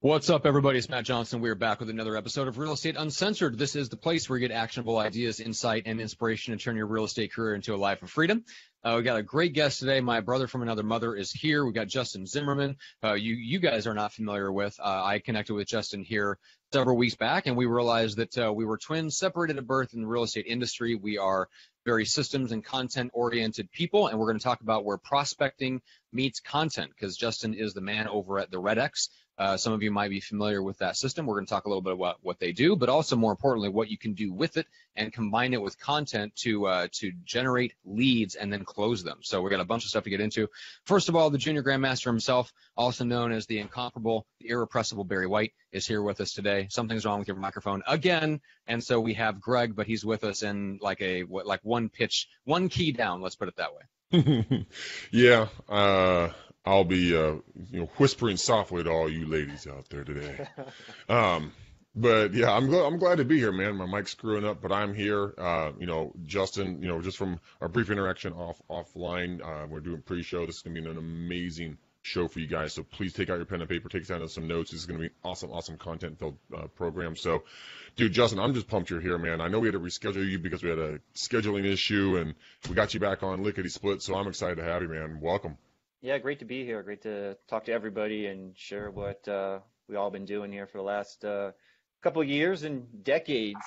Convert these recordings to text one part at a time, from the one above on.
What's up, everybody? It's Matt Johnson. We're back with another episode of Real Estate Uncensored. This is the place where you get actionable ideas, insight, and inspiration to turn your real estate career into a life of freedom. We got a great guest today. My brother from another mother is here. We got Dustins Zimmerman. You guys are not familiar with. I connected with Justin here several weeks back, and we realized that we were twins, separated at birth in the real estate industry. We are very systems and content-oriented people, and we're going to talk about where prospecting meets content, because Justin is the man over at the RedX. Some of you might be familiar with that system. We're going to talk a little bit about what they do, but also more importantly, what you can do with it and combine it with content to generate leads and then close them. So we got a bunch of stuff to get into. First of all, the Junior Grandmaster himself, also known as the incomparable, the irrepressible Barry White, is here with us today. Something's wrong with your microphone again, and so we have Greg, but he's with us in like one pitch, one key down. Let's put it that way. Yeah. I'll be, whispering softly to all you ladies out there today. But yeah, I'm glad to be here, man. My mic's screwing up, but I'm here. Justin, just from our brief interaction offline, we're doing pre-show. This is gonna be an amazing show for you guys. So please take out your pen and paper, take down some notes. This is gonna be awesome content-filled program. So, dude, Justin, I'm just pumped you're here, man. I know we had to reschedule you because we had a scheduling issue, and we got you back on lickety split. So I'm excited to have you, man. Welcome. Yeah, great to be here. Great to talk to everybody and share what we all been doing here for the last couple of years and decades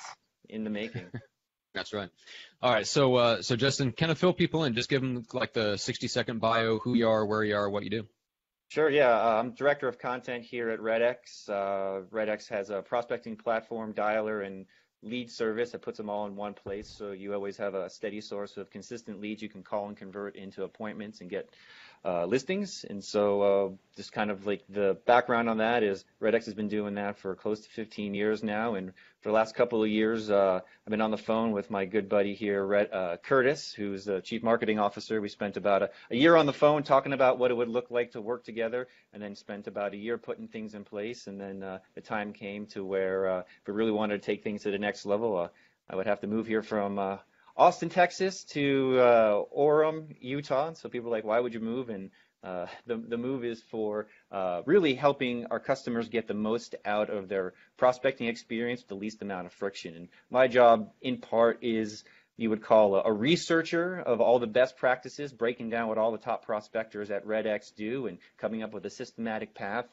in the making. That's right. All right, so Justin, kind of fill people in. Just give them like the 60-second bio, who you are, where you are, what you do. Sure, yeah. I'm director of content here at RedX. RedX has a prospecting platform, dialer, and lead service that puts them all in one place. So you always have a steady source of consistent leads you can call and convert into appointments and get listings. And so just kind of like the background on that is RedX has been doing that for close to 15 years now. And for the last couple of years, I've been on the phone with my good buddy here, Curtis, who's the chief marketing officer. We spent about a year on the phone talking about what it would look like to work together, and then spent about a year putting things in place. And then the time came to where if we really wanted to take things to the next level, I would have to move here from Austin, Texas to Orem, Utah. So people are like, why would you move? And the move is for really helping our customers get the most out of their prospecting experience with the least amount of friction. And my job, in part, is you would call a researcher of all the best practices, breaking down what all the top prospectors at RedX do and coming up with a systematic path.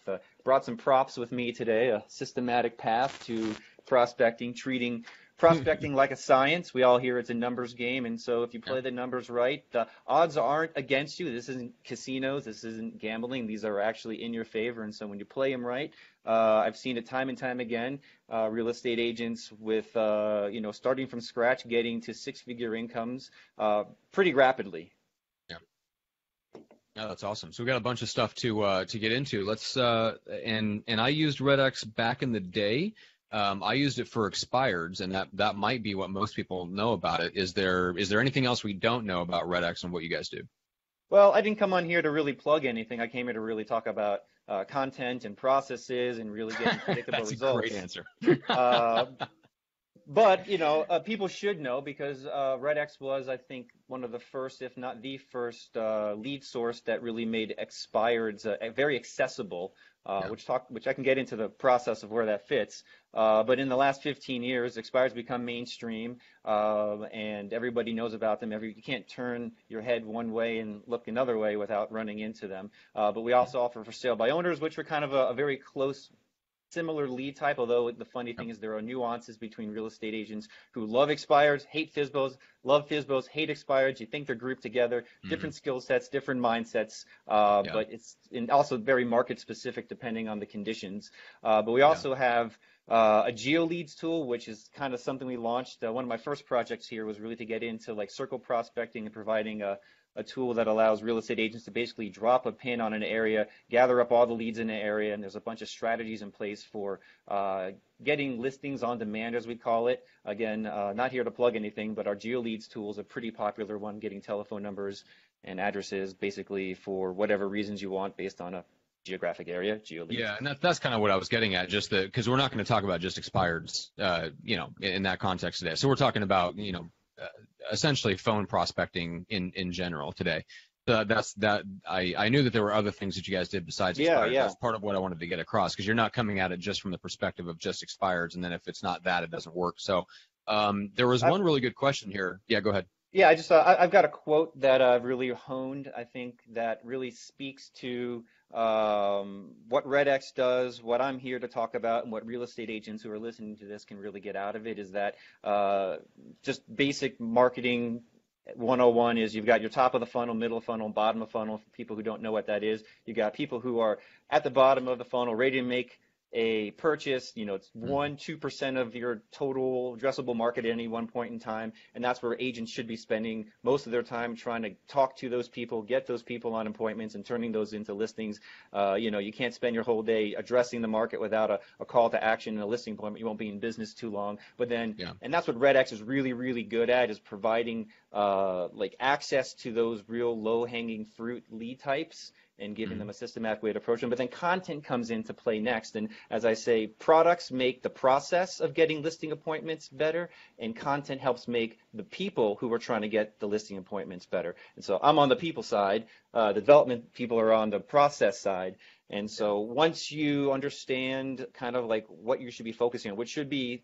Brought some props with me today, a systematic path to prospecting, treating prospecting like a science. We all hear it's a numbers game, and so if you play the numbers right, the odds aren't against you. This isn't casinos. This isn't gambling. These are actually in your favor, and so when you play them right, I've seen it time and time again, real estate agents with, starting from scratch, getting to six-figure incomes pretty rapidly. Yeah. Yeah, that's awesome. So we got a bunch of stuff to get into. Let's and I used RedX back in the day. I used it for expireds, and that might be what most people know about it. Is there anything else we don't know about RedX and what you guys do? Well, I didn't come on here to really plug anything. I came here to really talk about content and processes and really getting predictable That's results. That's a great answer. But, people should know because RedX was, I think, one of the first, if not the first, lead source that really made expireds very accessible, which I can get into the process of where that fits. But in the last 15 years, expireds become mainstream, and everybody knows about them. You can't turn your head one way and look another way without running into them. But we also offer for sale by owners, which are kind of a very close similar lead type, although the funny thing is there are nuances between real estate agents who love expireds, hate FSBOs, love FSBOs, hate expireds. You think they're grouped together, different skill sets, different mindsets, but it's also very market specific depending on the conditions. But we also have a Geo Leads tool, which is kind of something we launched. One of my first projects here was really to get into like circle prospecting and providing a tool that allows real estate agents to basically drop a pin on an area, gather up all the leads in the area, and there's a bunch of strategies in place for getting listings on demand, as we call it. Again, not here to plug anything, but our Geo Leads tool is a pretty popular one, getting telephone numbers and addresses basically for whatever reasons you want based on a geographic area, Geo Leads. Yeah, and that's kind of what I was getting at, just because we're not going to talk about just expireds, in that context today. So we're talking about, essentially phone prospecting in general today. I knew that there were other things that you guys did besides expired. Yeah. That's part of what I wanted to get across, because you're not coming at it just from the perspective of just expireds, and then if it's not that, it doesn't work. So there was one really good question here. Yeah, go ahead. Yeah, I've got a quote that I've really honed, I think, that really speaks to what RedX does, what I'm here to talk about, and what real estate agents who are listening to this can really get out of it is that just basic marketing 101 is you've got your top of the funnel, middle of the funnel, bottom of the funnel. For people who don't know what that is, you got people who are at the bottom of the funnel ready to make a purchase. It's 1-2% of your total addressable market at any one point in time, and that's where agents should be spending most of their time trying to talk to those people, get those people on appointments, and turning those into listings. You can't spend your whole day addressing the market without a call to action and a listing appointment. You won't be in business too long. But then, and that's what RedX is really, really good at, is providing access to those real low-hanging fruit lead types and giving them a systematic way to approach them. But then content comes into play next. And as I say, products make the process of getting listing appointments better, and content helps make the people who are trying to get the listing appointments better. And so I'm on the people side. The development people are on the process side. And so once you understand kind of like what you should be focusing on, which should be,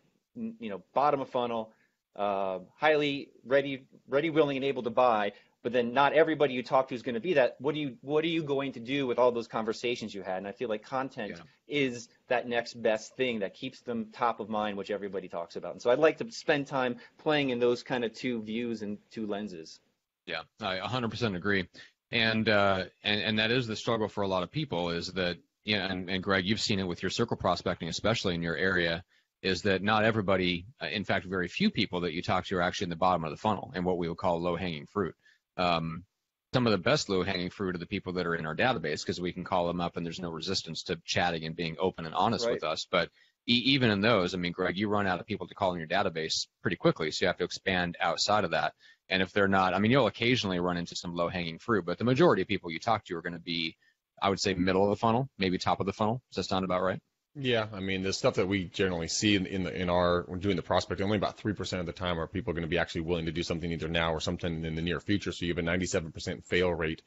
bottom of funnel, highly ready, willing, and able to buy, but then not everybody you talk to is going to be that. What are you going to do with all those conversations you had? And I feel like content is that next best thing that keeps them top of mind, which everybody talks about. And so I'd like to spend time playing in those kind of two views and two lenses. Yeah, I 100% agree. And that is the struggle for a lot of people, is that, and Greg, you've seen it with your circle prospecting, especially in your area, is that not everybody, in fact, very few people that you talk to are actually in the bottom of the funnel and what we would call low-hanging fruit. Some of the best low-hanging fruit are the people that are in our database, because we can call them up and there's no resistance to chatting and being open and honest with us. But even in those, I mean, Greg, you run out of people to call in your database pretty quickly, so you have to expand outside of that. And if they're not, I mean, you'll occasionally run into some low-hanging fruit, but the majority of people you talk to are going to be, I would say, middle of the funnel, maybe top of the funnel. Does that sound about right? Yeah, I mean, the stuff that we generally see in our when doing the prospecting, only about 3% of the time are people going to be actually willing to do something either now or something in the near future. So you have a 97% fail rate,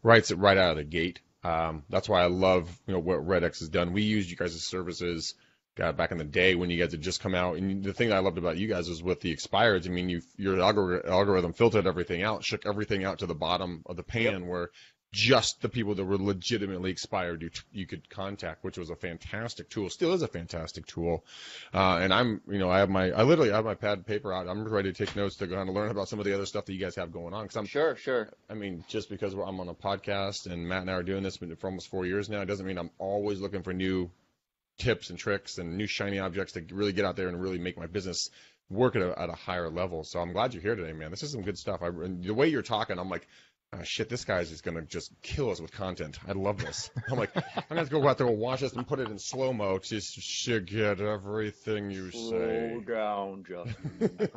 right out of the gate. That's why I love what RedX has done. We used you guys' services back in the day when you guys had just come out. And the thing that I loved about you guys is with the expireds. I mean, your algorithm filtered everything out, shook everything out to the bottom of the pan where just the people that were legitimately expired you could contact, which was a fantastic tool, still is a fantastic tool. And I literally have my pad and paper out. I'm ready to take notes to go on and learn about some of the other stuff that you guys have going on. Sure. I mean, just because I'm on a podcast and Matt and I are doing this for almost 4 years now, it doesn't mean I'm always looking for new tips and tricks and new shiny objects to really get out there and really make my business work at a higher level. So I'm glad you're here today, man. This is some good stuff. The way you're talking, I'm like, oh, shit, this guy's just going to just kill us with content. I love this. I'm like, I'm going to have to go out there and watch this and put it in slow-mo just to get everything you say. Slow down, Justin.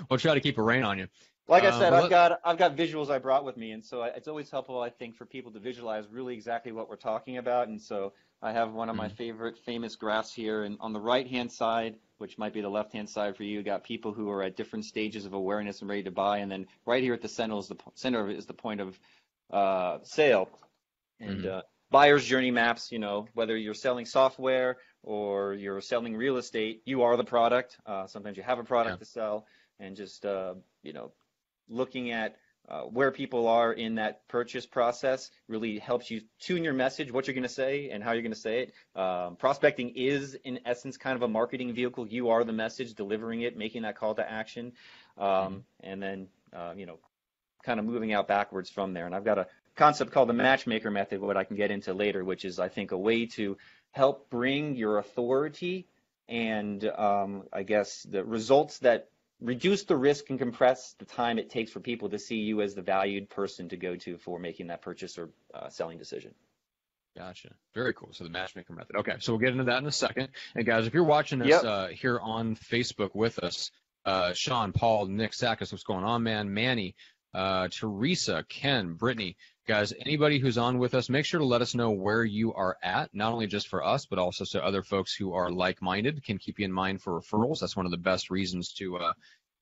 We'll try to keep a rein on you. Like I said, I've got visuals I brought with me, and so it's always helpful, I think, for people to visualize really exactly what we're talking about. And so I have one of my favorite famous graphs here, and on the right-hand side, which might be the left-hand side for you, got people who are at different stages of awareness and ready to buy, and then right here at the center of it is the point of sale. And buyer's journey maps, whether you're selling software or you're selling real estate, you are the product. Sometimes you have a product to sell, and just looking at where people are in that purchase process really helps you tune your message, what you're going to say and how you're going to say it. Prospecting is, in essence, kind of a marketing vehicle. You are the message, delivering it, making that call to action, and then, kind of moving out backwards from there. And I've got a concept called the matchmaker method, what I can get into later, which is, I think, a way to help bring your authority and, I guess, the results that reduce the risk and compress the time it takes for people to see you as the valued person to go to for making that purchase or selling decision. Gotcha. Very cool. So the matchmaker method. Okay, so we'll get into that in a second. And guys, if you're watching us here on Facebook with us, Sean, Paul, Nick, Sakis, what's going on, man? Manny, Teresa, Ken, Brittany, guys, anybody who's on with us, make sure to let us know where you are at, not only just for us, but also so other folks who are like-minded can keep you in mind for referrals. That's one of the best reasons to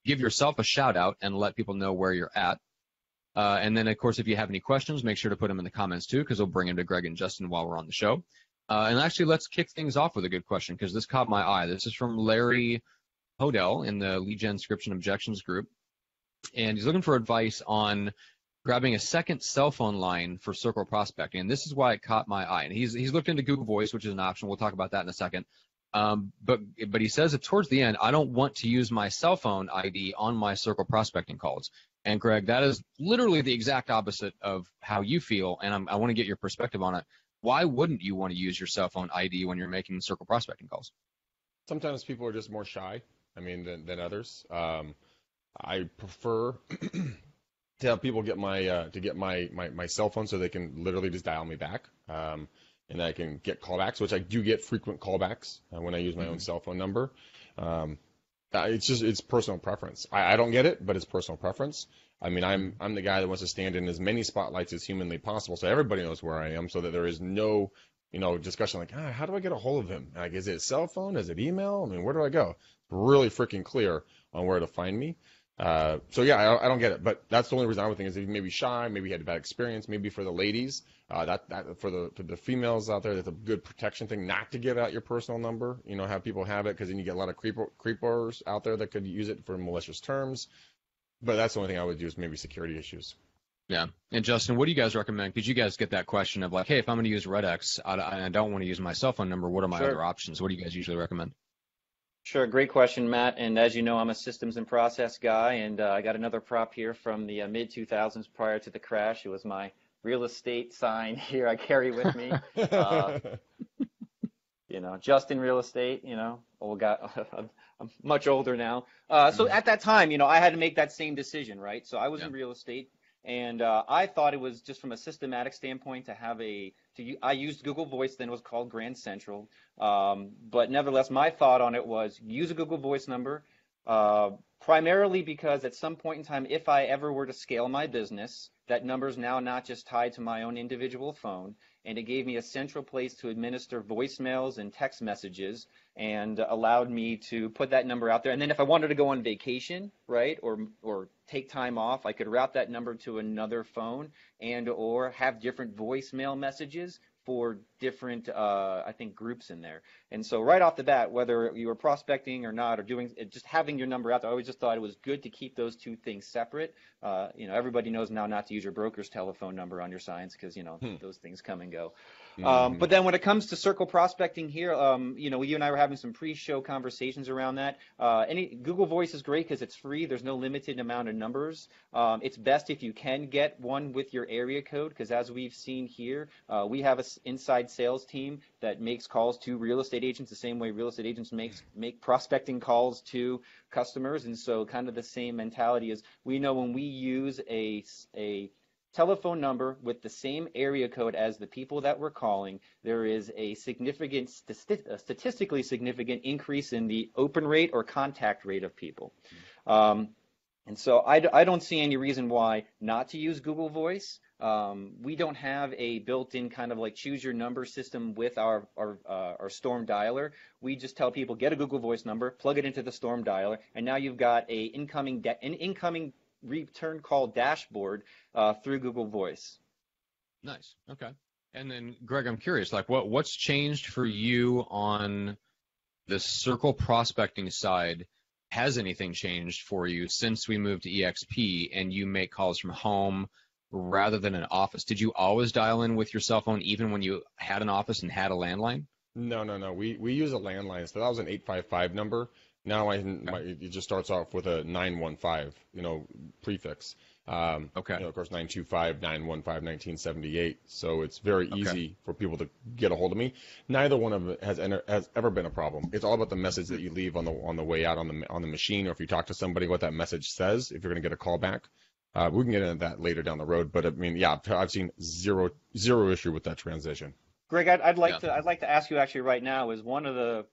give yourself a shout-out and let people know where you're at. And then, of course, if you have any questions, make sure to put them in the comments too, because we'll bring them to Greg and Justin while we're on the show. And actually, let's kick things off with a good question, because this caught my eye. This is from Larry Hodel in the Lead Gen Scription Objections group. And he's looking for advice on grabbing a second cell phone line for circle prospecting. And this is why it caught my eye. And he's looked into Google Voice, which is an option. We'll talk about that in a second. But he says that towards the end, I don't want to use my cell phone ID on my circle prospecting calls. And Greg, that is literally the exact opposite of how you feel. And I want to get your perspective on it. Why wouldn't you want to use your cell phone ID when you're making circle prospecting calls? Sometimes people are just more shy, than others. I prefer to have people get my cell phone so they can literally just dial me back, and I can get callbacks, which I do get frequent callbacks when I use my own cell phone number. It's personal preference. I don't get it, but it's personal preference. I mean, I'm the guy that wants to stand in as many spotlights as humanly possible, so everybody knows where I am, so that there is no, discussion like, how do I get a hold of him? Like, is it cell phone? Is it email? I mean, where do I go? Really freaking clear on where to find me. So yeah, I don't get it, but that's the only reason I would think is that he may be shy, maybe he had a bad experience, maybe for the ladies, that for the females out there, that's a good protection thing, not to give out your personal number, have people have it, because then you get a lot of creepers out there that could use it for malicious terms. But that's the only thing I would do is maybe security issues. Yeah. And Justin, what do you guys recommend? Because you guys get that question of like, hey, if I'm going to use RedX, I don't want to use my cell phone number, what are my other options? What do you guys usually recommend? Sure, great question, Matt. And as you know, I'm a systems and process guy, and I got another prop here from the mid-2000s prior to the crash. It was my real estate sign here I carry with me. Justin Real Estate, old guy. I'm much older now. So at that time, I had to make that same decision, right? So I was in real estate, and I thought it was just from a systematic standpoint to have I used Google Voice, then it was called Grand Central. But nevertheless, my thought on it was use a Google Voice number, primarily because at some point in time, if I ever were to scale my business, that number is now not just tied to my own individual phone, and it gave me a central place to administer voicemails and text messages, and allowed me to put that number out there. And then if I wanted to go on vacation, right, or take time off, I could route that number to another phone or have different voicemail messages for different, groups in there. And so right off the bat, whether you were prospecting or not, or just having your number out there, I always just thought it was good to keep those two things separate. Everybody knows now not to use your broker's telephone number on your signs, because, those things come and go. But then when it comes to circle prospecting here, you and I were having some pre-show conversations around that. Google Voice is great because it's free. There's no limited amount of numbers. It's best if you can get one with your area code, because as we've seen here, we have an inside sales team that makes calls to real estate agents the same way real estate agents make prospecting calls to customers. And so kind of the same mentality is, we know when we use a telephone number with the same area code as the people that we're calling, there is a statistically significant increase in the open rate or contact rate of people. And so I don't see any reason why not to use Google Voice. We don't have a built-in kind of like choose your number system with our Storm dialer. We just tell people, get a Google Voice number, plug it into the Storm dialer, and now you've got an incoming return call dashboard through Google Voice. Nice. Okay. And then, Greg, I'm curious, like what's changed for you on the circle prospecting side? Has anything changed for you since we moved to EXP and you make calls from home rather than an office? Did you always dial in with your cell phone even when you had an office and had a landline? No. We use a landline. So that was an 855 number. Now it just starts off with a 915, prefix. Okay. Of course, 925, 915, 1978. So it's very easy for people to get a hold of me. Neither one of it has ever been a problem. It's all about the message that you leave on the way out on the machine, or if you talk to somebody, what that message says, if you're going to get a call back. We can get into that later down the road, but I mean, yeah, I've seen zero issue with that transition. Greg, I'd like to ask you actually right now, is one of the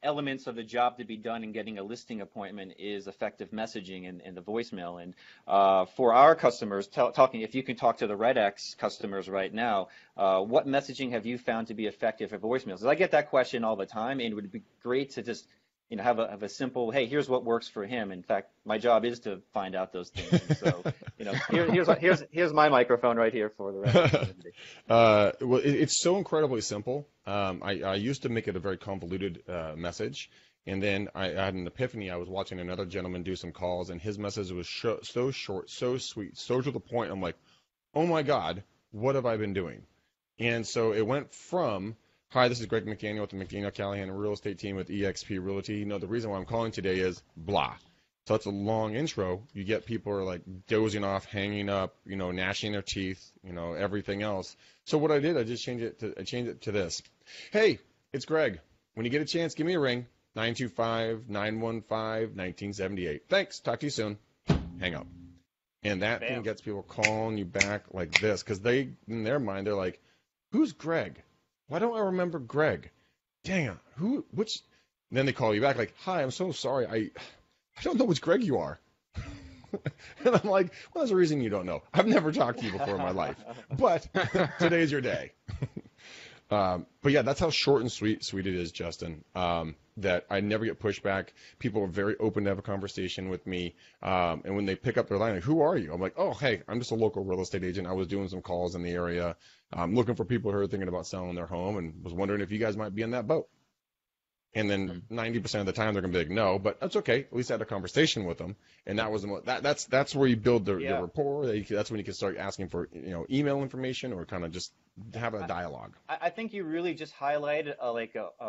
elements of the job to be done in getting a listing appointment is effective messaging and the voicemail. And for our customers, if you can talk to the RedX customers right now, what messaging have you found to be effective for voicemails? I get that question all the time, and it would be great to just have a simple, hey, here's what works for him. In fact, my job is to find out those things. And so, here's my microphone right here for the rest of the community. Well, it's so incredibly simple. I used to make it a very convoluted message, and then I had an epiphany. I was watching another gentleman do some calls, and his message was so short, so sweet, so to the point. I'm like, oh my God, what have I been doing? And so it went from, hi, this is Greg McDaniel with the McDaniel Callahan Real Estate Team with eXp Realty. The reason why I'm calling today is blah. So it's a long intro. You get people are like dozing off, hanging up, gnashing their teeth, everything else. So what I did, I changed it to this. Hey, it's Greg. When you get a chance, give me a ring. 925-915-1978. Thanks. Talk to you soon. Hang up. And that thing gets people calling you back like this, because they, in their mind, they're like, who's Greg? Why don't I remember Greg? Dang it. Which? Then they call you back like, hi, I'm so sorry. I don't know which Greg you are. And I'm like, well, there's a reason you don't know. I've never talked to you before in my life. But today's your day. But yeah, that's how short and sweet it is, Justin. That I never get pushback. People are very open to have a conversation with me. And when they pick up their line, like, who are you? I'm like, oh, hey, I'm just a local real estate agent. I was doing some calls in the area. I'm looking for people who are thinking about selling their home and was wondering if you guys might be in that boat. And then 90% of the time they're going to be like, no, but that's okay. At least I had a conversation with them. And that was that's where you build the rapport. That's when you can start asking for email information or kind of just have a dialogue. I think you really just highlighted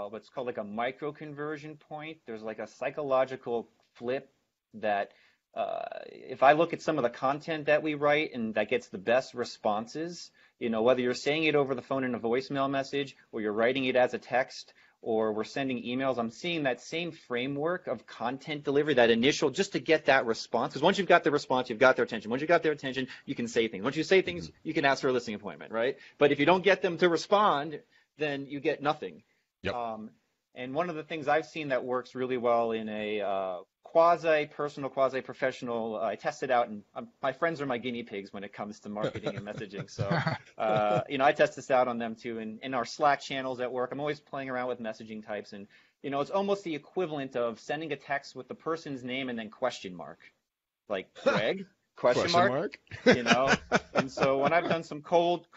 what's called like a micro conversion point. There's like a psychological flip that if I look at some of the content that we write and that gets the best responses, whether you're saying it over the phone in a voicemail message or you're writing it as a text, or we're sending emails, I'm seeing that same framework of content delivery, that initial, just to get that response. Because once you've got the response, you've got their attention. Once you've got their attention, you can say things. Once you say things, you can ask for a listing appointment, right? But if you don't get them to respond, then you get nothing. Yep. And one of the things I've seen that works really well in a quasi-personal, quasi-professional, I test it out, and my friends are my guinea pigs when it comes to marketing and messaging. So, I test this out on them too. And in our Slack channels at work, I'm always playing around with messaging types. And, it's almost the equivalent of sending a text with the person's name and then question mark. Like, Greg? Question mark? And so when I've done some cold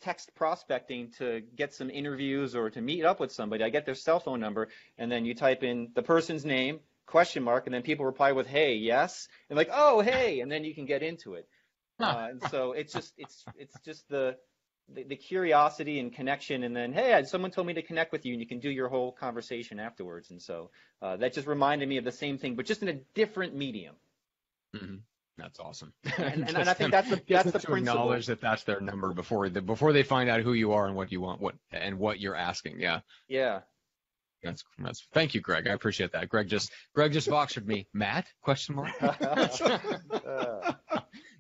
text prospecting to get some interviews or to meet up with somebody, I get their cell phone number, and then you type in the person's name, question mark, and then people reply with, hey, yes, and like, oh, hey, and then you can get into it. And so it's just the curiosity and connection, and then, hey, someone told me to connect with you, and you can do your whole conversation afterwards. And so that just reminded me of the same thing, but just in a different medium. Mm-hmm. That's awesome. And I think that's the principle. Acknowledge that that's their number before they find out who you are and what you want, what you're asking. Yeah. Yeah. That's thank you, Greg. I appreciate that. Greg just Voxered me. Matt? Question mark.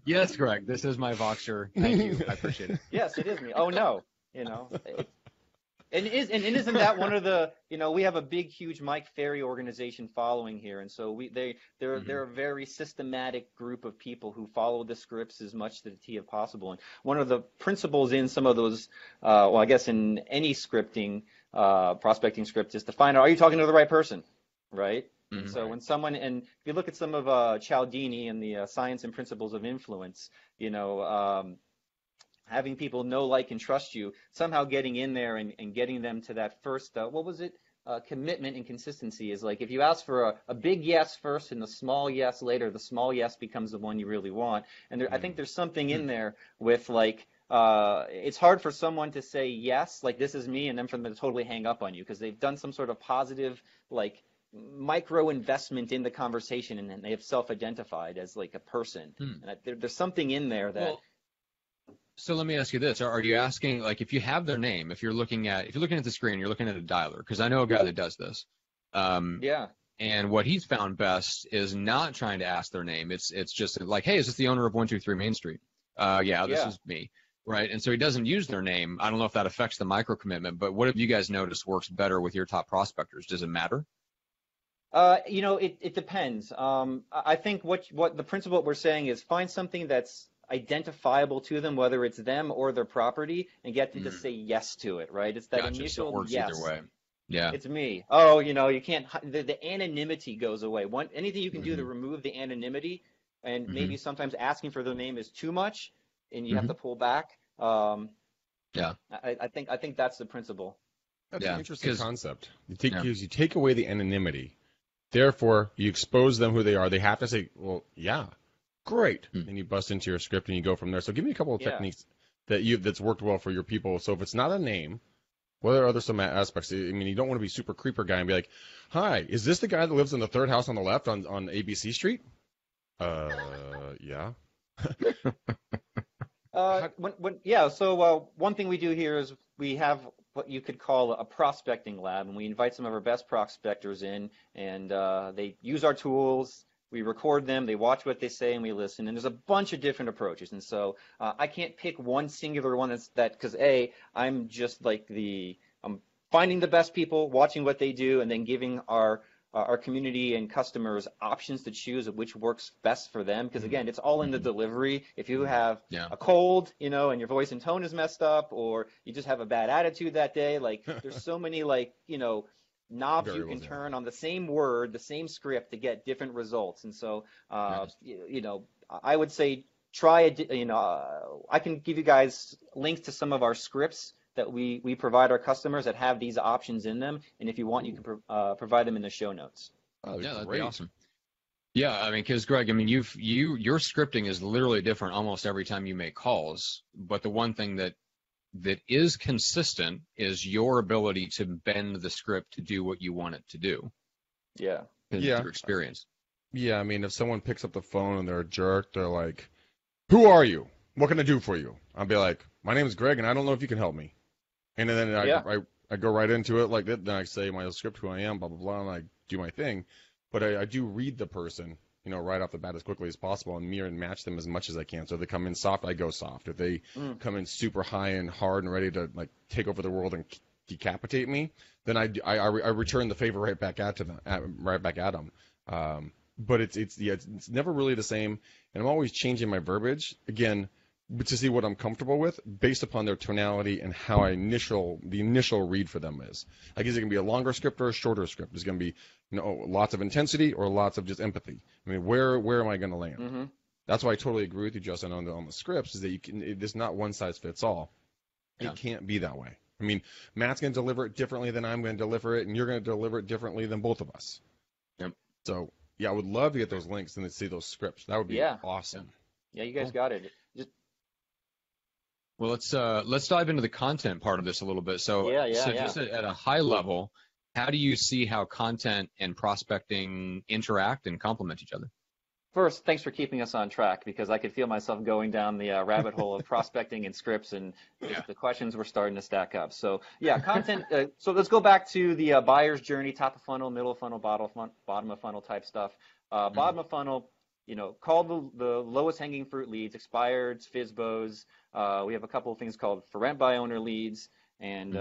Yes, Greg. This is my Voxer. Thank you. I appreciate it. Yes, it is me. Oh no. And isn't that one of the, we have a big, huge Mike Ferry organization following here. And so they're a very systematic group of people who follow the scripts as much to the T as possible. And one of the principles in some of those, I guess in any scripting, prospecting script, is to find out, are you talking to the right person, right? Mm-hmm. So when someone, and if you look at some of Cialdini and the Science and Principles of Influence, having people know, like, and trust you, somehow getting in there and getting them to that first, commitment and consistency is like, if you ask for a big yes first and a small yes later, the small yes becomes the one you really want. And I think there's something in there with, like, it's hard for someone to say yes, like, this is me, and then for them to totally hang up on you because they've done some sort of positive, like, micro investment in the conversation, and then they have self-identified as, like, a person. And there's something in there that... Well, so let me ask you this. Are you asking, like, if you have their name, if you're looking at the screen, you're looking at a dialer, because I know a guy that does this. Yeah. And what he's found best is not trying to ask their name. It's just like, hey, is this the owner of 123 Main Street? This is me. Right. And so he doesn't use their name. I don't know if that affects the micro commitment, but what have you guys noticed works better with your top prospectors? Does it matter? It depends. I think what the principle we're saying is find something that's identifiable to them, whether it's them or their property, and get them to say yes to it, right? It's that initial so it works yes. either way. Yeah. It's me. Oh, you can't. The anonymity goes away. Anything you can do to remove the anonymity, and maybe sometimes asking for their name is too much, and you have to pull back. Yeah. I think that's the principle. That's Yeah, an interesting 'cause- concept. Yeah. You take away the anonymity. Therefore, you expose them who they are. They have to say, well, yeah, great. And you bust into your script and you go from there. So give me a couple of techniques that's worked well for your people. So if it's not a name, what are other some aspects? I mean, you don't want to be super creeper guy and be like, hi, is this the guy that lives in the third house on the left on ABC Street? Yeah. So one thing we do here is we have what you could call a prospecting lab, and we invite some of our best prospectors in, and they use our tools. We record them, they watch what they say, and we listen. And there's a bunch of different approaches. And so I can't pick one singular one because I'm just like I'm finding the best people, watching what they do, and then giving our community and customers options to choose of which works best for them. Because again, it's all in the delivery. If you have a cold, and your voice and tone is messed up, or you just have a bad attitude that day, like there's so many knobs you can turn on the same word, the same script to get different results. And so, I would say I can give you guys links to some of our scripts that we provide our customers that have these options in them. And if you want, you can provide them in the show notes. Oh, yeah, that'd be awesome. Yeah, I mean, because Greg, I mean, your scripting is literally different almost every time you make calls. But the one thing that is consistent is your ability to bend the script to do what you want it to do. Yeah. Through experience. Yeah, I mean, if someone picks up the phone and they're a jerk, they're like, who are you? What can I do for you? I'll be like, my name is Greg, and I don't know if you can help me. And then I go right into it like that. Then I say my script, who I am, blah, blah, blah, and I do my thing. But I do read the person, right off the bat as quickly as possible and mirror and match them as much as I can. So if they come in soft, I go soft. If they come in super high and hard and ready to take over the world and decapitate me, then I return the favor right back at them. But it's never really the same, and I'm always changing my verbiage again to see what I'm comfortable with based upon their tonality and how the initial read for them is. Like, is it going to be a longer script or a shorter script? Is it going to be lots of intensity or lots of just empathy? I mean, where am I going to land? Mm-hmm. That's why I totally agree with you, Justin, on the scripts, is that it's not one size fits all. Yeah. It can't be that way. I mean, Matt's going to deliver it differently than I'm going to deliver it, and you're going to deliver it differently than both of us. Yep. So, yeah, I would love to get those links and to see those scripts. That would be awesome. Yeah, you guys got it. Well, let's dive into the content part of this a little bit. So, just at a high level, how do you see how content and prospecting interact and complement each other? First, thanks for keeping us on track, because I could feel myself going down the rabbit hole of prospecting and scripts, and the questions were starting to stack up. So, content. So let's go back to the buyer's journey: top of funnel, middle of funnel, bottom of funnel type stuff. Bottom of funnel, call the lowest hanging fruit leads, expireds, FSBOs. We have a couple of things called for rent by owner leads, and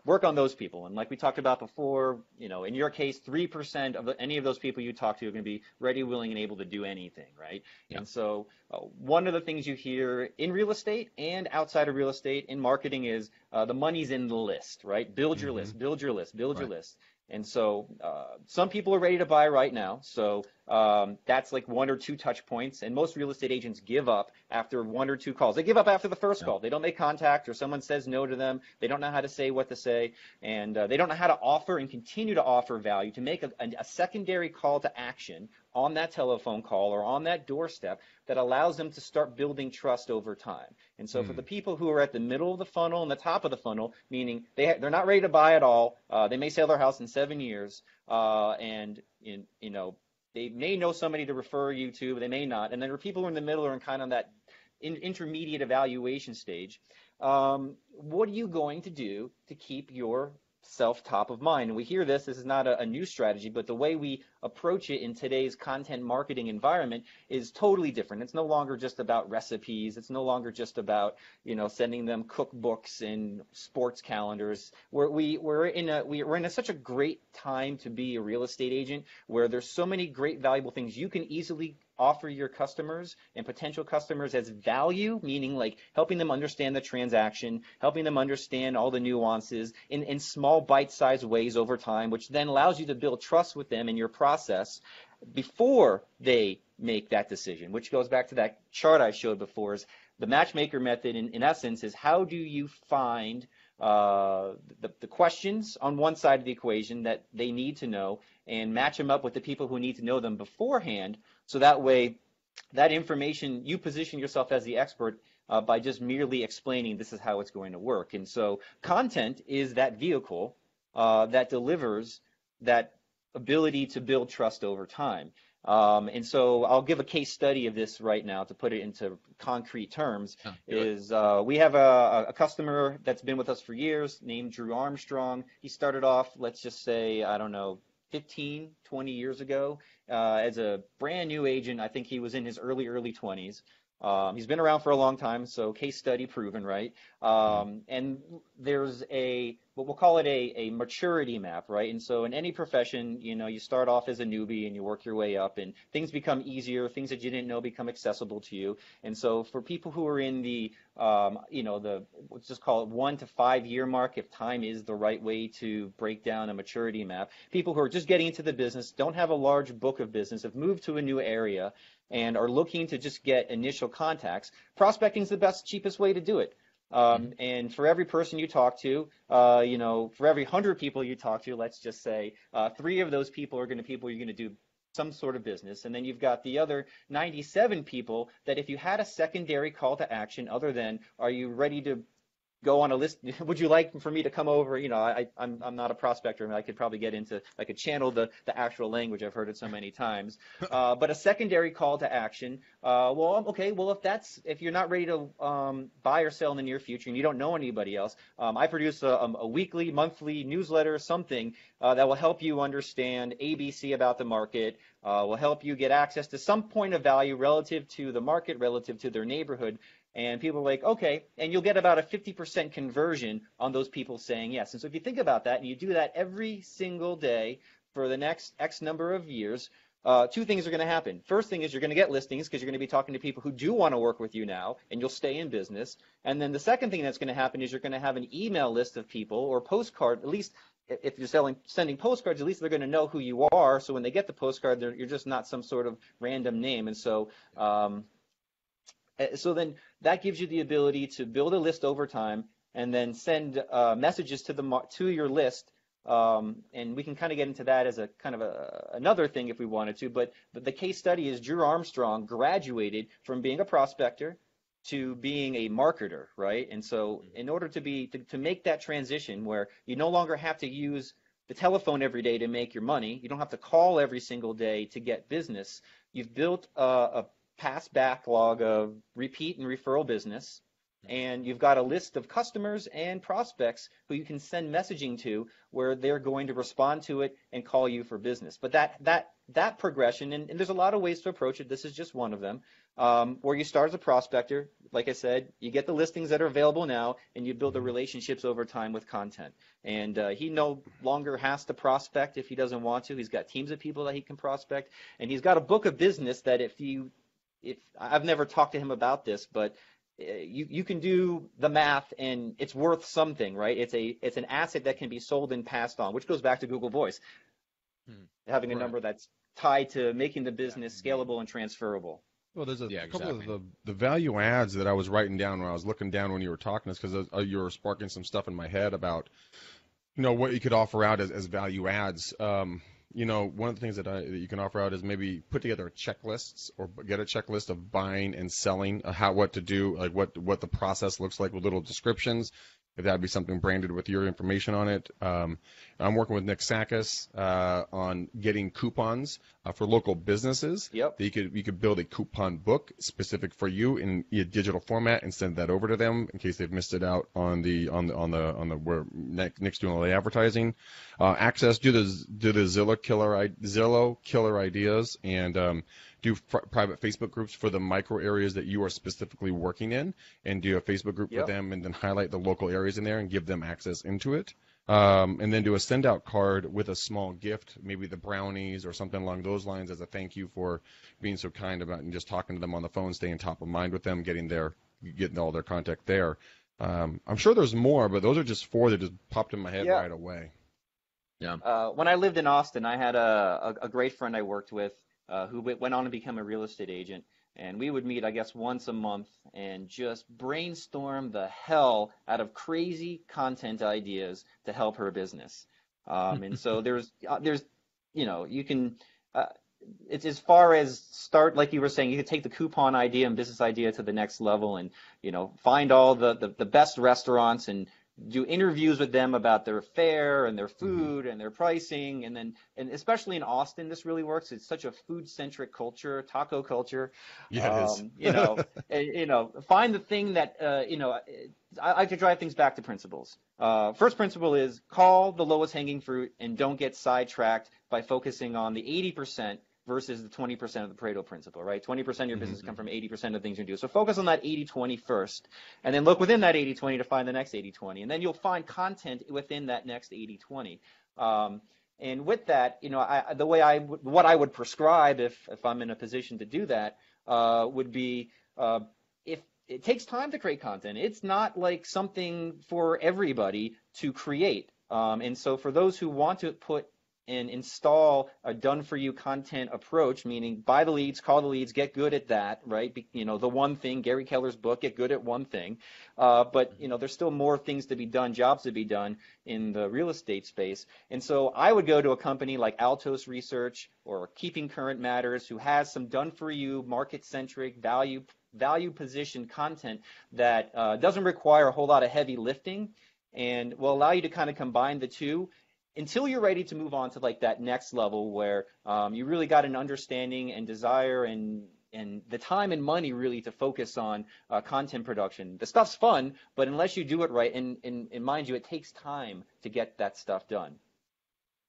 work on those people. And like we talked about before, in your case, 3% of any of those people you talk to are going to be ready, willing, and able to do anything, right? Yeah. And so one of the things you hear in real estate and outside of real estate in marketing is the money's in the list, right? Build your list, build your list, build your list. And so some people are ready to buy right now. So that's like 1 or 2 touch points. And most real estate agents give up after 1 or 2 calls. They give up after the first call. They don't make contact, or someone says no to them. They don't know how to say what to say. And they don't know how to offer and continue to offer value to make a secondary call to action on that telephone call or on that doorstep that allows them to start building trust over time. And so for the people who are at the middle of the funnel and the top of the funnel, meaning they're not ready to buy at all, they may sell their house in 7 years, and they may know somebody to refer you to, but they may not. And then for people who are in the middle or in kind of that intermediate evaluation stage, what are you going to do to keep yourself top of mind? And we hear this is not a new strategy, but the way we approach it in today's content marketing environment is totally different. It's no longer just about recipes. It's no longer just about, sending them cookbooks and sports calendars. We're in such a great time to be a real estate agent, where there's so many great valuable things you can easily offer your customers and potential customers as value, meaning like helping them understand the transaction, helping them understand all the nuances in small bite-sized ways over time, which then allows you to build trust with them in your process before they make that decision, which goes back to that chart I showed before. Is the matchmaker method, in essence, is how do you find the questions on one side of the equation that they need to know and match them up with the people who need to know them beforehand, so that way that information, you position yourself as the expert by just merely explaining this is how it's going to work. And so content is that vehicle that delivers that ability to build trust over time. And so I'll give a case study of this right now to put it into concrete terms. We have a customer that's been with us for years named Drew Armstrong. He started off, let's just say, I don't know, 15, 20 years ago as a brand new agent. I think he was in his early 20s. He's been around for a long time, so case study proven, right? And there's what we'll call it a maturity map, right? And so in any profession, you start off as a newbie and you work your way up, and things become easier. Things that you didn't know become accessible to you. And so for people who are in the, let's just call it 1 to 5 year mark, if time is the right way to break down a maturity map, people who are just getting into the business, don't have a large book of business, have moved to a new area, and are looking to just get initial contacts, prospecting is the best, cheapest way to do it. And for every person you talk to, for every 100 people you talk to, let's just say 3 of those people are people you're going to do some sort of business. And then you've got the other 97 people that if you had a secondary call to action other than, are you ready to go on a list? Would you like for me to come over? I'm not a prospector. I could probably I could channel the actual language. I've heard it so many times. But a secondary call to action. If you're not ready to buy or sell in the near future and you don't know anybody else, I produce a weekly, monthly newsletter, something that will help you understand ABC about the market, will help you get access to some point of value relative to the market, relative to their neighborhood. And people are like, okay, and you'll get about a 50% conversion on those people saying yes. And so if you think about that and you do that every single day for the next X number of years, 2 things are going to happen. First thing is you're going to get listings because you're going to be talking to people who do want to work with you now, and you'll stay in business. And then the second thing that's going to happen is you're going to have an email list of people or postcard, at least if you're sending postcards, at least they're going to know who you are. So when they get the postcard, you're just not some sort of random name. And so then that gives you the ability to build a list over time and then send messages to your list. And we can kind of get into that as a kind of another thing if we wanted to. But the case study is Drew Armstrong graduated from being a prospector to being a marketer, right? And so in order to make that transition where you no longer have to use the telephone every day to make your money, you don't have to call every single day to get business, you've built a past backlog of repeat and referral business, and you've got a list of customers and prospects who you can send messaging to where they're going to respond to it and call you for business. But that progression, and there's a lot of ways to approach it. This is just one of them, where you start as a prospector. Like I said, you get the listings that are available now, and you build the relationships over time with content. And he no longer has to prospect if he doesn't want to. He's got teams of people that he can prospect, and he's got a book of business that if I've never talked to him about this, but you can do the math and it's worth something, right? It's an asset that can be sold and passed on, which goes back to Google Voice, having a number that's tied to making the business scalable and transferable. Well, there's a couple of the value adds that I was writing down when I was looking down when you were talking, is because you were sparking some stuff in my head about, what you could offer out as value adds. One of the things that you can offer out is maybe put together checklists or get a checklist of buying and selling, what to do, like what the process looks like with little descriptions. If that'd be something branded with your information on it. I'm working with Nick Sakis on getting coupons for local businesses. Yep. You could build a coupon book specific for you in a digital format and send that over to them in case they've missed it out on the where Nick's doing all the advertising. Access do the Zillow killer ideas and do private Facebook groups for the micro areas that you are specifically working in, and do a Facebook group for them, and then highlight the local areas in there and give them access into it. and then do a send out card with a small gift, maybe the brownies or something along those lines as a thank you for being so kind about and just talking to them on the phone, staying top of mind with them, getting all their contact there. I'm sure there's more, but those are just 4 that just popped in my head right away. Yeah. When I lived in Austin, I had a great friend I worked with who went on to become a real estate agent. And we would meet, I guess, once a month and just brainstorm the hell out of crazy content ideas to help her business. And so there's, you can, it's as far as start, like you were saying, you could take the coupon idea and business idea to the next level and, find all the best restaurants and do interviews with them about their fare and their food and their pricing. And especially in Austin, this really works. It's such a food-centric culture, taco culture. Yeah, it is. Find the thing that, I like to drive things back to principles. First principle is call the lowest hanging fruit and don't get sidetracked by focusing on the 80% versus the 20% of the Pareto principle, right? 20% of your business come from 80% of things you do. So focus on that 80-20 first, and then look within that 80-20 to find the next 80-20, and then you'll find content within that next 80-20. And with that, what I would prescribe if I'm in a position to do that would be if it takes time to create content. It's not like something for everybody to create. And so for those who want to put and install a done-for-you content approach, meaning buy the leads, call the leads, get good at that, right? The one thing, Gary Keller's book, get good at one thing. But there's still more things to be done, jobs to be done in the real estate space. And so I would go to a company like Altos Research or Keeping Current Matters, who has some done-for-you, market-centric, value position content that doesn't require a whole lot of heavy lifting and will allow you to kind of combine the two until you're ready to move on to like that next level where you really got an understanding and desire and the time and money really to focus on content production. The stuff's fun, but unless you do it right, and mind you, it takes time to get that stuff done.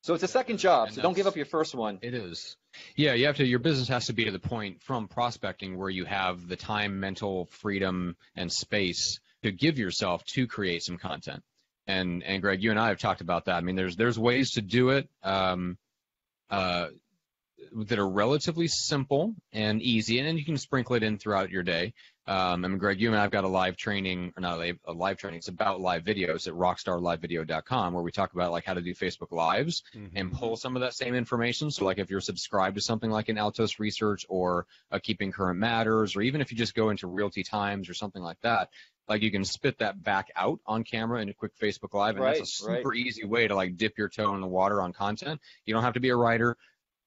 So it's a second job, so don't give up your first one. It is. Yeah, your business has to be to the point from prospecting where you have the time, mental freedom, and space to give yourself to create some content. And Greg, you and I have talked about that. I mean, there's ways to do it that are relatively simple and easy, and then you can sprinkle it in throughout your day. I mean, Greg, you and I have got a live training, or not a live training, it's about live videos at rockstarlivevideo.com, where we talk about like how to do Facebook Lives and pull some of that same information. So like if you're subscribed to something like an Altos Research or a Keeping Current Matters, or even if you just go into Realty Times or something like that, like you can spit that back out on camera in a quick Facebook Live, and that's a super easy way to like dip your toe in the water on content. You don't have to be a writer.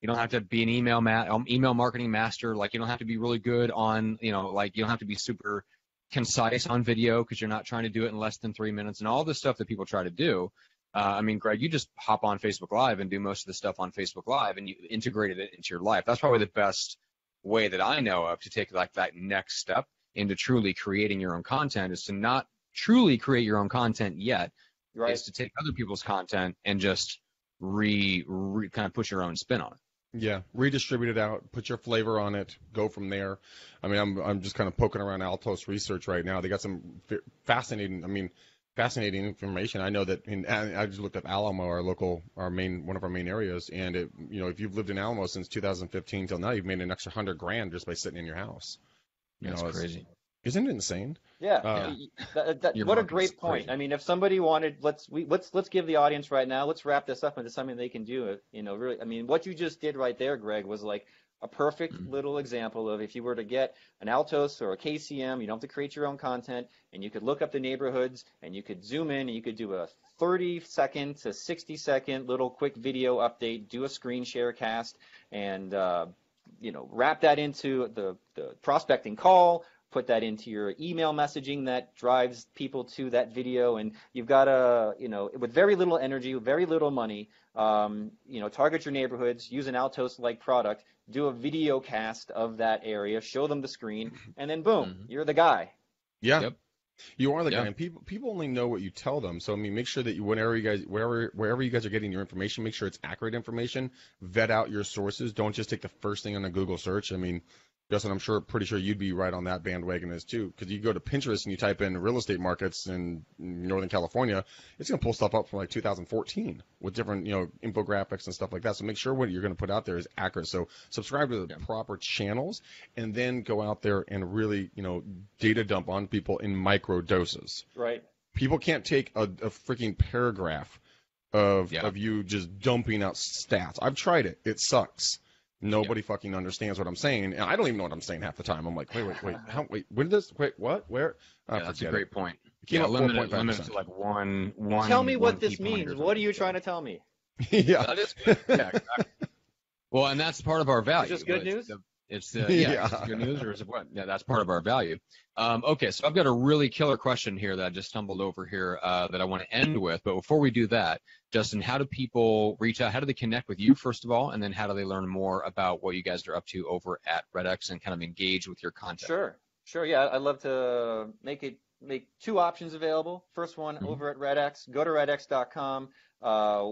You don't have to be an email marketing master. Like you don't have to be really good on, you don't have to be super concise on video because you're not trying to do it in less than 3 minutes and all the stuff that people try to do. I mean, Greg, you just hop on Facebook Live and do most of the stuff on Facebook Live and you integrated it into your life. That's probably the best way that I know of to take like that next step into truly creating your own content, is to not truly create your own content yet, is to take other people's content and just kind of put your own spin on it. Yeah, redistribute it out, put your flavor on it, go from there. I mean, I'm just kind of poking around Altos Research right now. They got some fascinating information. I know that I just looked up Alamo, one of our main areas, and if you've lived in Alamo since 2015 till now, you've made an extra $100,000 just by sitting in your house. That's crazy. Isn't it insane? Yeah. What a great point. Crazy. I mean, if somebody wanted, let's give the audience right now, let's wrap this up into something they can do. Really, I mean, what you just did right there, Greg, was like a perfect little example of if you were to get an Altos or a KCM, you don't have to create your own content, and you could look up the neighborhoods, and you could zoom in, and you could do a 30-second to 60-second little quick video update, do a screen share cast, and wrap that into the prospecting call, put that into your email messaging that drives people to that video, and you've got with very little energy, very little money, target your neighborhoods, use an Altos-like product, do a video cast of that area, show them the screen, and then boom, you're the guy. Yeah. Yep. You are the guy, and people only know what you tell them. So I mean, make sure that wherever you guys are getting your information, make sure it's accurate information. Vet out your sources. Don't just take the first thing on a Google search. I mean, Justin, pretty sure you'd be right on that bandwagon as too, because you go to Pinterest and you type in real estate markets in Northern California, it's going to pull stuff up from like 2014 with different, infographics and stuff like that. So make sure what you're going to put out there is accurate. So subscribe to the proper channels and then go out there and really, data dump on people in micro doses. Right. People can't take a freaking paragraph of you just dumping out stats. I've tried it. It sucks. Nobody fucking understands what I'm saying, and I don't even know what I'm saying half the time. I'm like, wait, when did this? Wait, what? Where? That's a great point. Limit it to like one. Tell me what one this key means. point What are you trying to tell me? Yeah. That is good. Yeah, exactly. Well, and that's part of our value. Is this good news? It's is it good news or is it what? Yeah, that's part of our value. Okay, so I've got a really killer question here that I just stumbled over here that I want to end with. But before we do that, Justin, how do people reach out? How do they connect with you, first of all? And then how do they learn more about what you guys are up to over at RedX and kind of engage with your content? Sure. Yeah, I'd love to make two options available. First one, over at RedX. Go to redx.com.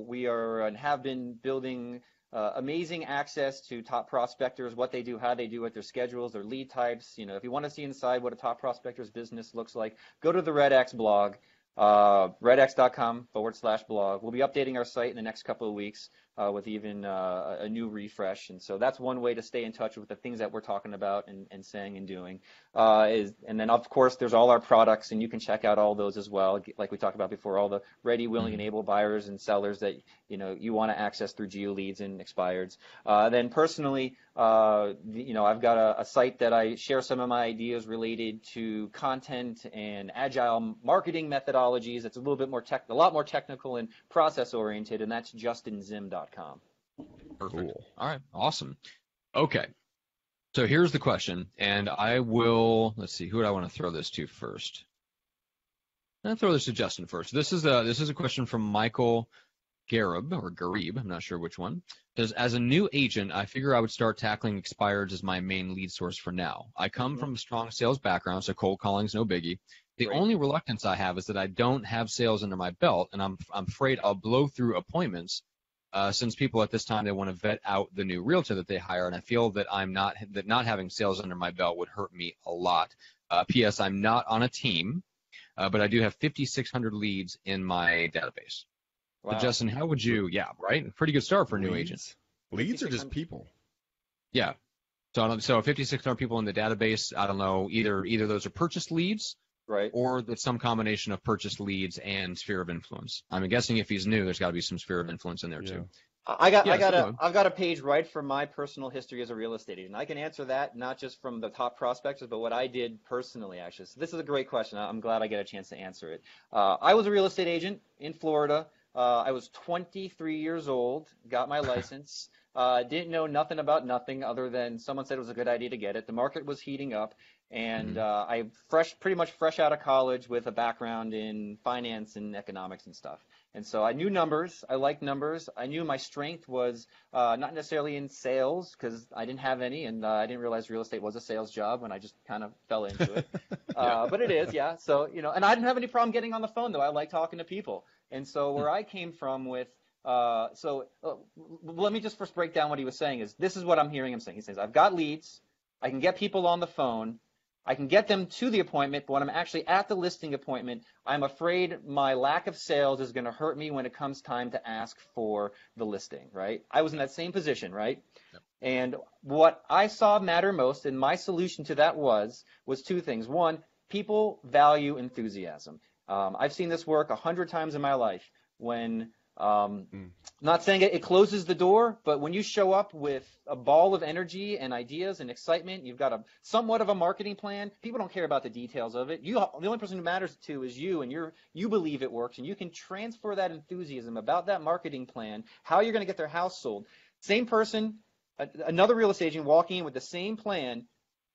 We are and have been building amazing access to top prospectors, what they do, how they do it, their schedules, their lead types. If you want to see inside what a top prospector's business looks like, go to the RedX blog, redx.com/blog. We'll be updating our site in the next couple of weeks with even a new refresh. And so that's one way to stay in touch with the things that we're talking about and saying and doing. And then, of course, there's all our products, and you can check out all those as well. Like we talked about before, all the ready, willing, and able buyers and sellers that you want to access through Geo Leads and expireds. Then personally, I've got a site that I share some of my ideas related to content and agile marketing methodologies. It's a little bit more a lot more technical and process oriented, and that's justinzim.com. Perfect. Cool. All right. Awesome. Okay. So here's the question, and I will, let's see, who do I want to throw this to first? I'll throw this to Justin first. This is a question from Michael Garib, I'm not sure which one. It says, as a new agent, I figure I would start tackling expireds as my main lead source for now. I come from a strong sales background, so cold calling is no biggie. The only reluctance I have is that I don't have sales under my belt, and I'm afraid I'll blow through appointments since people at this time, they want to vet out the new realtor that they hire, and I feel that not having sales under my belt would hurt me a lot. P.S. I'm not on a team, but I do have 5,600 leads in my database. Wow. So Justin, how would you? Yeah, right. Pretty good start for a new agent. Leads are just people. Yeah. So 5,600 people in the database. I don't know. Either those are purchased leads. Right. Or it's some combination of purchased leads and sphere of influence. I'm guessing if he's new, there's got to be some sphere of influence in there too. I've got a page right from my personal history as a real estate agent. I can answer that not just from the top prospectors, but what I did personally, actually. So this is a great question. I'm glad I get a chance to answer it. I was a real estate agent in Florida. I was 23 years old, got my license. Didn't know nothing about nothing other than someone said it was a good idea to get it. The market was heating up. And I pretty much fresh out of college with a background in finance and economics and stuff. And so I knew numbers. I liked numbers. I knew my strength was not necessarily in sales because I didn't have any, and I didn't realize real estate was a sales job when I just kind of fell into it. But it is, yeah. So, and I didn't have any problem getting on the phone, though. I like talking to people. And so where I came from with let me just first break down what he was saying. This is what I'm hearing him saying. He says, I've got leads. I can get people on the phone. I can get them to the appointment, but when I'm actually at the listing appointment, I'm afraid my lack of sales is going to hurt me when it comes time to ask for the listing, right? I was in that same position, right? Yep. And what I saw matter most, and my solution to that was two things. One, people value enthusiasm. I've seen this work 100 times in my life when not saying it closes the door, but when you show up with a ball of energy and ideas and excitement, you've got somewhat of a marketing plan. People don't care about the details of it. The only person who matters to is you, and you believe it works, and you can transfer that enthusiasm about that marketing plan, how you're going to get their house sold. Same person, another real estate agent walking in with the same plan.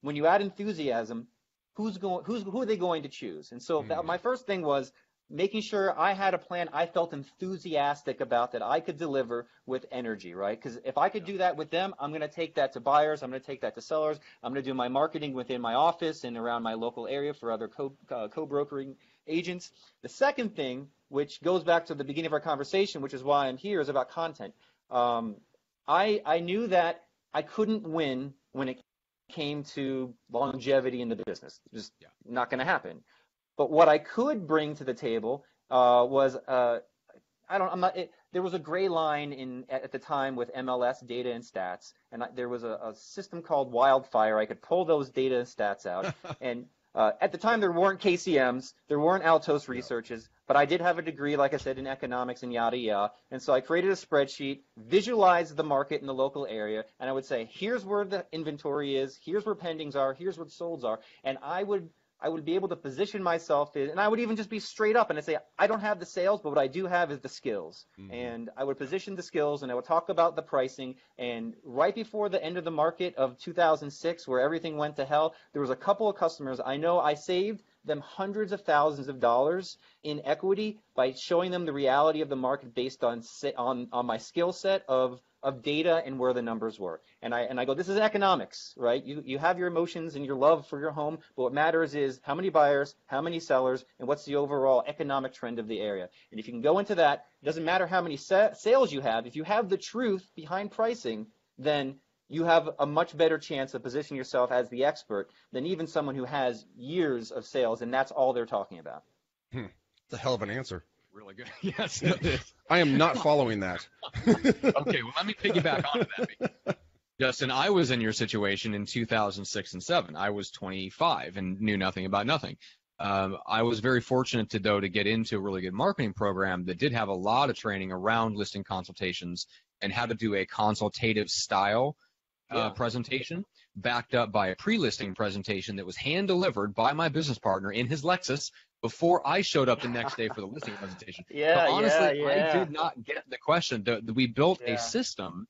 When you add enthusiasm, who are they going to choose? And so my first thing was making sure I had a plan I felt enthusiastic about that I could deliver with energy, right? Because if I could do that with them, I'm going to take that to buyers. I'm going to take that to sellers. I'm going to do my marketing within my office and around my local area for other co-brokering agents. The second thing, which goes back to the beginning of our conversation, which is why I'm here, is about content. I knew that I couldn't win when it came to longevity in the business. Just not going to happen. But what I could bring to the table was there was a gray line at the time with MLS data and stats, and there was a system called Wildfire. I could pull those data and stats out, and at the time there weren't KCMs, there weren't Altos researches, but I did have a degree, like I said, in economics and yada yada, and so I created a spreadsheet, visualized the market in the local area, and I would say, here's where the inventory is, here's where pendings are, here's where the solds are, and I would be able to position myself in, and I would even just be straight up and I'd say, I don't have the sales, but what I do have is the skills. Mm-hmm. And I would position the skills and I would talk about the pricing. And right before the end of the market of 2006, where everything went to hell, there was a couple of customers I know I saved them hundreds of thousands of dollars in equity by showing them the reality of the market based on my skill set of data and where the numbers were. And I go, this is economics, right? You have your emotions and your love for your home, but what matters is how many buyers, how many sellers, and what's the overall economic trend of the area. And if you can go into that, it doesn't matter how many sales you have. If you have the truth behind pricing, then you have a much better chance of positioning yourself as the expert than even someone who has years of sales, and that's all they're talking about. It's a hell of an answer. Really good. Yes, it is. I am not following that. Okay, well, let me piggyback onto that. Justin, I was in your situation in 2006 and 7. I was 25 and knew nothing about nothing. I was very fortunate to get into a really good marketing program that did have a lot of training around listing consultations and how to do a consultative style presentation, backed up by a pre-listing presentation that was hand-delivered by my business partner in his Lexus before I showed up the next day for the listing presentation. Honestly, I did not get the question. We built a system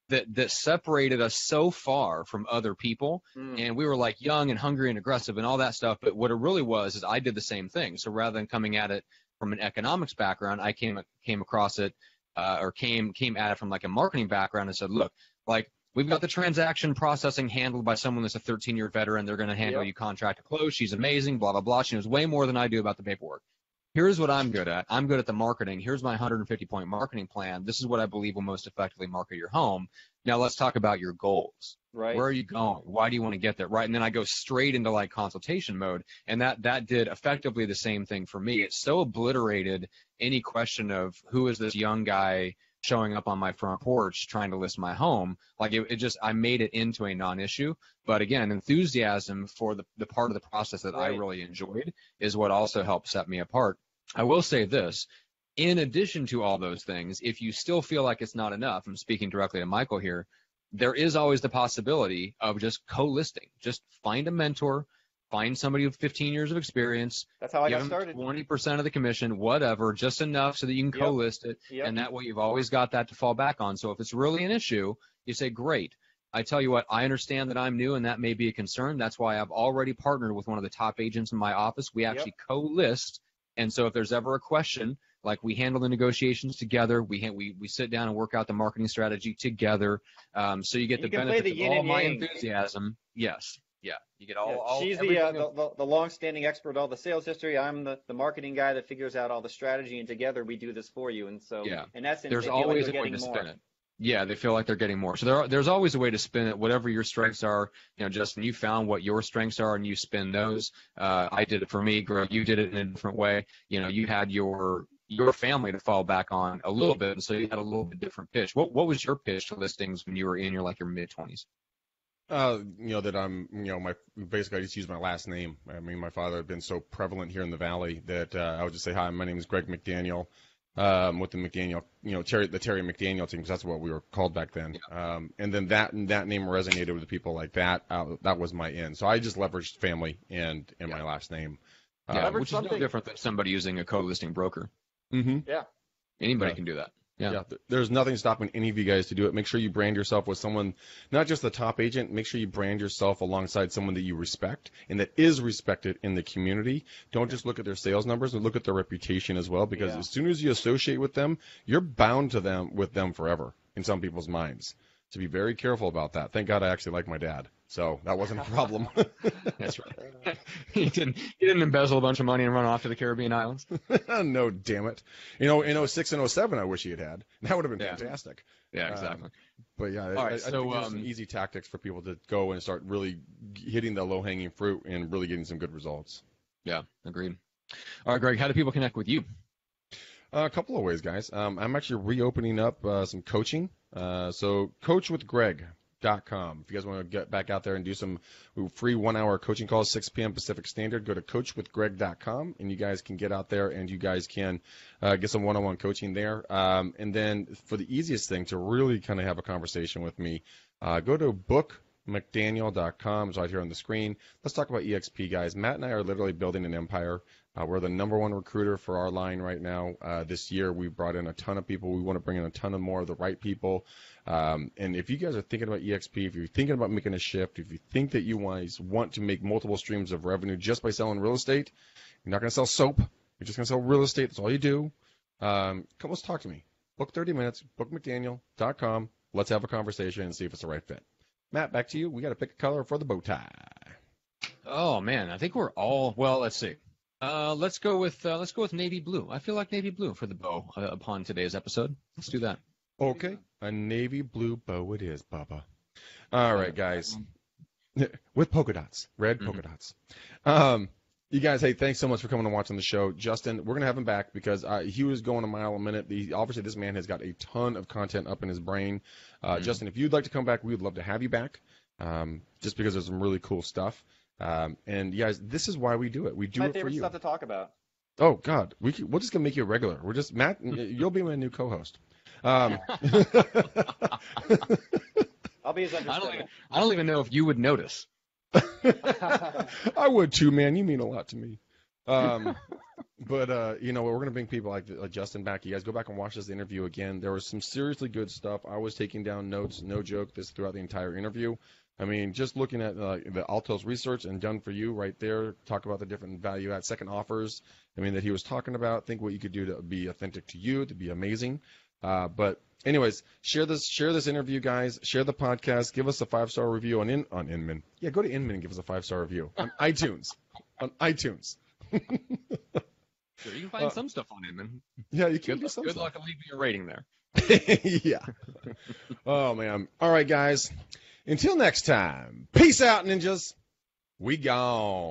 that separated us so far from other people, and we were like young and hungry and aggressive and all that stuff. But what it really was is I did the same thing. So rather than coming at it from an economics background, I came across it came at it from like a marketing background and said, look, like, we've got the transaction processing handled by someone that's a 13-year veteran. They're going to handle you contract to close. She's amazing, blah, blah, blah. She knows way more than I do about the paperwork. Here's what I'm good at. I'm good at the marketing. Here's my 150-point marketing plan. This is what I believe will most effectively market your home. Now let's talk about your goals. Right. Where are you going? Why do you want to get there? Right. And then I go straight into like consultation mode. And that did effectively the same thing for me. It so obliterated any question of who is this young guy showing up on my front porch trying to list my home. Like I made it into a non-issue. But again, enthusiasm for the part of the process that I really enjoyed is what also helped set me apart. I will say this, in addition to all those things, if you still feel like it's not enough, I'm speaking directly to Michael here, there is always the possibility of just co-listing. Just find a mentor, find somebody with 15 years of experience. That's how I got started. 20% of the commission, whatever, just enough so that you can co-list it. And that way you've always got that to fall back on. So if it's really an issue, you say, great. I tell you what, I understand that I'm new and that may be a concern. That's why I've already partnered with one of the top agents in my office. We actually co-list. And so if there's ever a question, like we handle the negotiations together, we sit down and work out the marketing strategy together. So you get the benefit of all my enthusiasm. Yes. Yeah, you get all. She's the long-standing expert, all the sales history. I'm the marketing guy that figures out all the strategy, and together we do this for you. And so, in essence, there's always a way to spin it. Yeah, they feel like they're getting more. So there's always a way to spin it. Whatever your strengths are, Justin, you found what your strengths are, and you spin those. I did it for me. Greg, you did it in a different way. You had your family to fall back on a little bit, and so you had a little bit different pitch. What was your pitch to listings when you were in your mid-20s? That I'm, basically I just use my last name. I mean, my father had been so prevalent here in the Valley that I would just say, hi, my name is Greg McDaniel, with the McDaniel, the Terry McDaniel team, because that's what we were called back then. Yeah. And then that name resonated with the people like that. That was my in. So I just leveraged family and my last name. Which is no different than somebody using a co-listing broker. Mm-hmm. Yeah. Anybody can do that. Yeah. There's nothing stopping any of you guys to do it. Make sure you brand yourself with someone, not just the top agent. Make sure you brand yourself alongside someone that you respect and that is respected in the community. Don't just look at their sales numbers, but look at their reputation as well, because as soon as you associate with them, you're bound to them with them forever in some people's minds. to be very careful about that. Thank God I actually like my dad, so that wasn't a problem. That's right. He didn't embezzle a bunch of money and run off to the Caribbean islands. No, damn it. In 06 and 07, I wish he had. That would have been fantastic. Yeah, exactly. But yeah, All right, I think there's some easy tactics for people to go and start really hitting the low-hanging fruit and really getting some good results. Yeah, agreed. All right, Greg, how do people connect with you? A couple of ways, guys. I'm actually reopening up some coaching. So coachwithgreg.com. If you guys want to get back out there and do some free 1-hour coaching calls, 6 p.m. Pacific Standard, go to coachwithgreg.com, and you guys can get out there and you guys can get some one-on-one coaching there. And then for the easiest thing to really kind of have a conversation with me, go to bookmcdaniel.com. It's right here on the screen. Let's talk about EXP, guys. Matt and I are literally building an empire. We're the number one recruiter for our line right now. This year, we've brought in a ton of people. We want to bring in a ton of more of the right people. And if you guys are thinking about EXP, if you're thinking about making a shift, if you think that you guys want to make multiple streams of revenue just by selling real estate, you're not going to sell soap. You're just going to sell real estate. That's all you do. Let's talk to me. Book 30 minutes, bookmcdaniel.com. Let's have a conversation and see if it's the right fit. Matt, back to you. We got to pick a color for the bow tie. Oh, man, I think we're all, well, let's see. Let's go with navy blue. I feel like navy blue for the bow upon today's episode. Let's do that. Okay, a navy blue bow it is, Bubba. All right, guys, with polka dots, red polka dots. You guys, hey, thanks so much for coming and watching the show. Justin, we're gonna have him back because he was going a mile a minute. Obviously, this man has got a ton of content up in his brain. Justin, if you'd like to come back, we'd love to have you back. Just because there's some really cool stuff. And you guys, this is why we do it. We do it for you. My favorite stuff to talk about. Oh God, we're just gonna make you a regular. We're just Matt. You'll be my new co-host. I'll be his understudy. I don't even know if you would notice. I would too, man. You mean a lot to me. But we're gonna bring people like Justin back. You guys go back and watch this interview again. There was some seriously good stuff. I was taking down notes, no joke, throughout the entire interview. I mean, just looking at the Altos research and done for you right there, talk about the different value add second offers. I mean, that he was talking about. Think what you could do to be authentic to you, to be amazing. But anyways, share this interview, guys. Share the podcast. Give us a 5-star review on Inman. Yeah, go to Inman and give us a 5-star review on iTunes. On iTunes. Sure, you can find some stuff on Inman. Yeah, you can. Good luck leaving your rating there. Yeah. Oh man. All right, guys. Until next time. Peace out, ninjas. We gone.